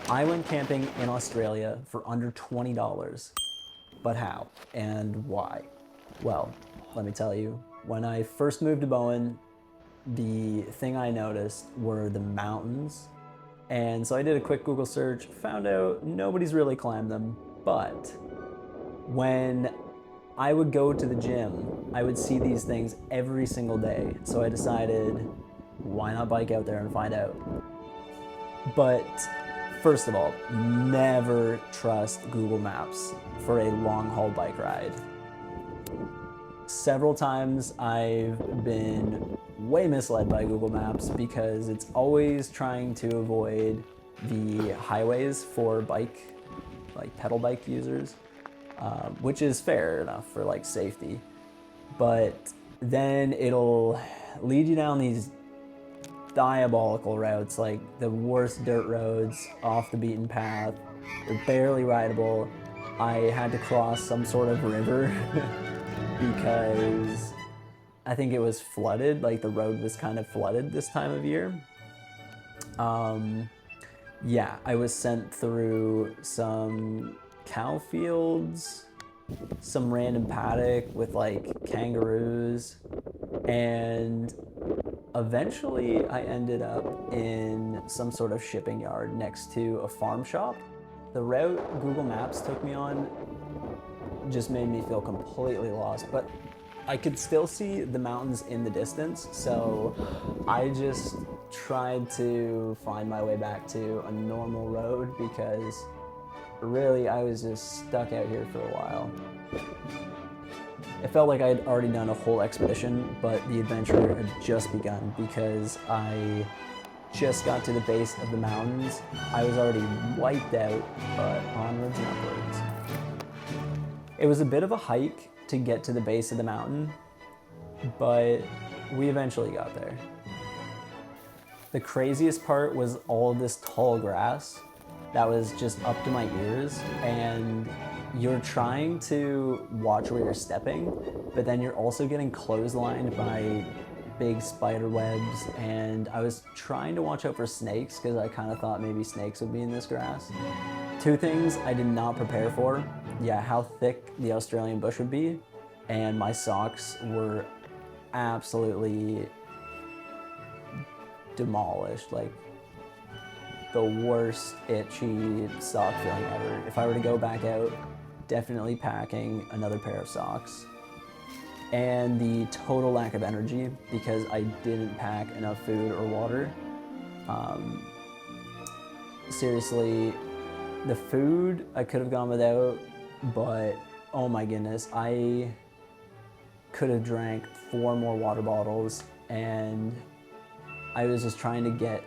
I went camping in Australia for under $20. But how and why? Well, let me tell you. When I first moved to Bowen, the thing I noticed were the mountains. And so I did a quick Google search, found out nobody's really climbed them. But when I would go to the gym, I would see these things every single day. So I decided, why not bike out there and find out? But first of all, never trust Google Maps for a long haul bike ride. Several times I've been way misled by Google Maps because it's always trying to avoid the highways for pedal bike users, which is fair enough for like safety. But then it'll lead you down these diabolical routes, like the worst dirt roads off the beaten path. They're barely rideable. I had to cross some sort of river because I think it was flooded, like the road was kind of flooded this time of year. Yeah, I was sent through some cow fields, some random paddock with like kangaroos, and eventually I ended up in some sort of shipping yard next to a farm shop. The route Google Maps took me on just made me feel completely lost, but I could still see the mountains in the distance, so I just tried to find my way back to a normal road because really I was just stuck out here for a while. It felt like I'd already done a whole expedition, but the adventure had just begun because I just got to the base of the mountains. I was already wiped out, but onwards and upwards. It was a bit of a hike to get to the base of the mountain, but we eventually got there. The craziest part was all of this tall grass that was just up to my ears, and you're trying to watch where you're stepping, but then you're also getting clotheslined by big spider webs, and I was trying to watch out for snakes because I kind of thought maybe snakes would be in this grass. Two things I did not prepare for. Yeah, how thick the Australian bush would be, and my socks were absolutely demolished, like the worst itchy sock feeling ever. If I were to go back out, definitely packing another pair of socks. And the total lack of energy because I didn't pack enough food or water. Seriously, the food I could have gone without, but oh my goodness, I could have drank 4 more water bottles, and I was just trying to get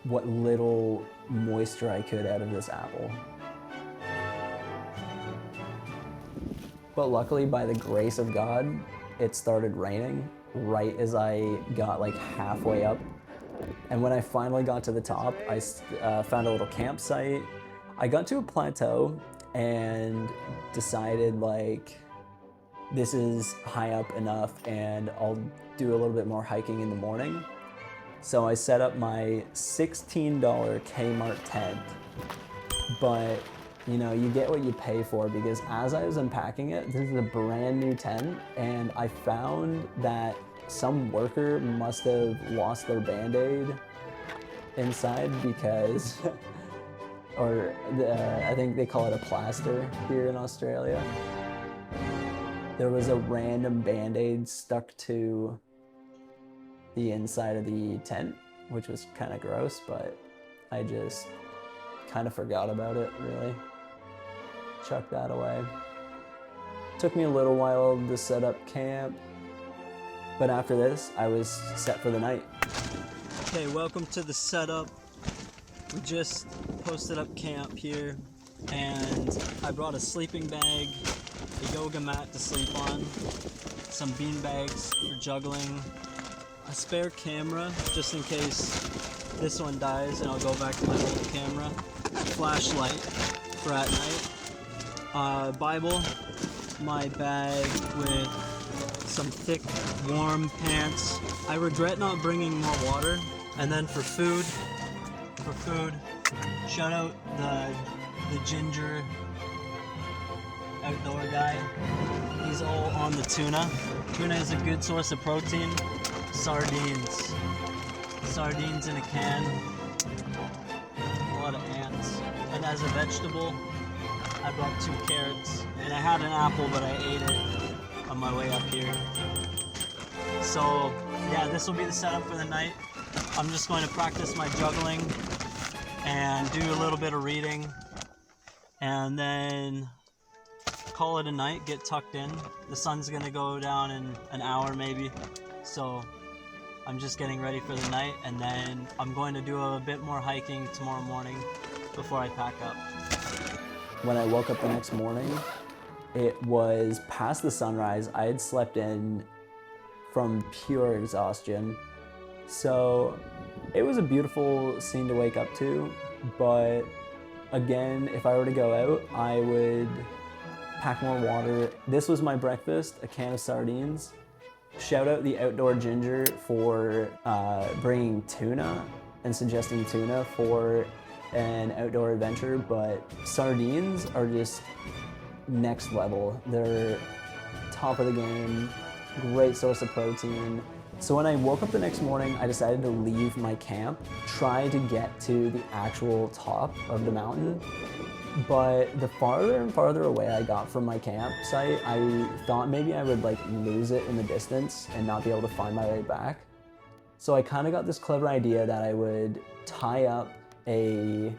what little moisture I could out of this apple. But luckily, by the grace of God, it started raining right as I got like halfway up. And when I finally got to the top, I found a little campsite. I got to a plateau and decided like, this is high up enough and I'll do a little bit more hiking in the morning. So I set up my $16 Kmart tent, but you know, you get what you pay for because as I was unpacking it, this is a brand new tent, and I found that some worker must have lost their Band-Aid inside because, I think they call it a plaster here in Australia. There was a random Band-Aid stuck to the inside of the tent, which was kind of gross, but I just kind of forgot about it, really. Chuck that away. Took me a little while to set up camp, but after this, I was set for the night. Okay, welcome to the setup. We just posted up camp here, and I brought a sleeping bag, a yoga mat to sleep on, some bean bags for juggling, a spare camera just in case this one dies and I'll go back to my old camera, flashlight for at night, Bible, my bag with some thick warm pants. I regret not bringing more water. And then for food, Shout out the ginger outdoor guy. He's all on the tuna. Tuna is a good source of protein. Sardines. Sardines in a can. A lot of ants. And as a vegetable, I brought 2 carrots. And I had an apple, but I ate it on my way up here. So yeah, this will be the setup for the night. I'm just going to practice my juggling and do a little bit of reading, and then call it a night, get tucked in. The sun's gonna go down in an hour maybe, so I'm just getting ready for the night, and then I'm going to do a bit more hiking tomorrow morning before I pack up. When I woke up the next morning, it was past the sunrise. I had slept in from pure exhaustion. So it was a beautiful scene to wake up to, but again, if I were to go out, I would pack more water. This was my breakfast, a can of sardines. Shout out the Outdoor Ginger for bringing tuna and suggesting tuna for an outdoor adventure, but sardines are just next level. They're top of the game, great source of protein. So when I woke up the next morning, I decided to leave my camp, try to get to the actual top of the mountain. But the farther and farther away I got from my campsite, I thought maybe I would like lose it in the distance and not be able to find my way back. So I kind of got this clever idea that I would tie up a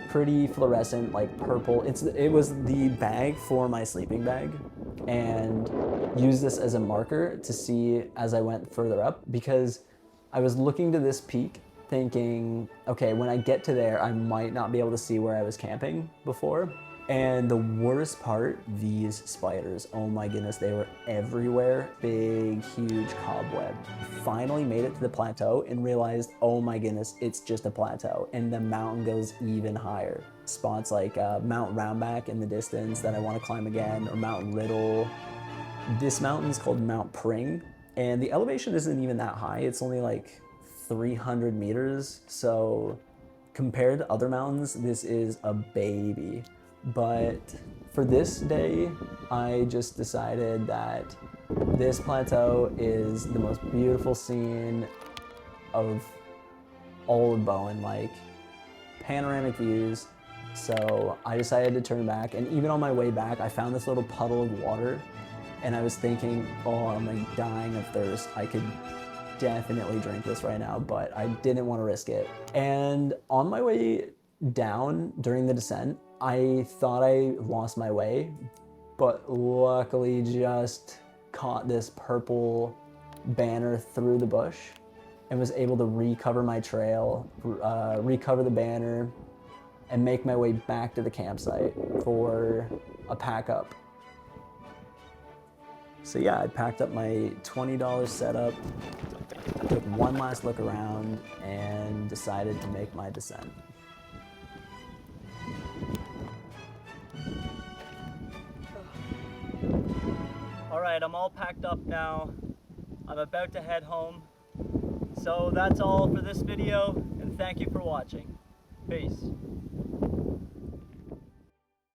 pretty fluorescent, like purple, it was the bag for my sleeping bag, and use this as a marker to see as I went further up, because I was looking to this peak thinking, okay, when I get to there, I might not be able to see where I was camping before. And the worst part, these spiders, oh my goodness, they were everywhere. Big, huge cobweb. Finally made it to the plateau and realized, oh my goodness, it's just a plateau. And the mountain goes even higher. Spots like Mount Roundback in the distance that I want to climb again, or Mount Little. This mountain's called Mount Pring, and the elevation isn't even that high. It's only like 300 meters. So compared to other mountains, this is a baby. But for this day, I just decided that this plateau is the most beautiful scene of all of Bowen, like panoramic views. So I decided to turn back, and even on my way back, I found this little puddle of water, and I was thinking, oh, I'm like dying of thirst. I could definitely drink this right now, but I didn't want to risk it. And on my way down during the descent, I thought I lost my way, but luckily just caught this purple banner through the bush and was able to recover my trail, recover the banner, and make my way back to the campsite for a pack up. So yeah, I packed up my $20 setup, took one last look around, and decided to make my descent. All right, I'm all packed up now. I'm about to head home. So that's all for this video, and thank you for watching. Peace.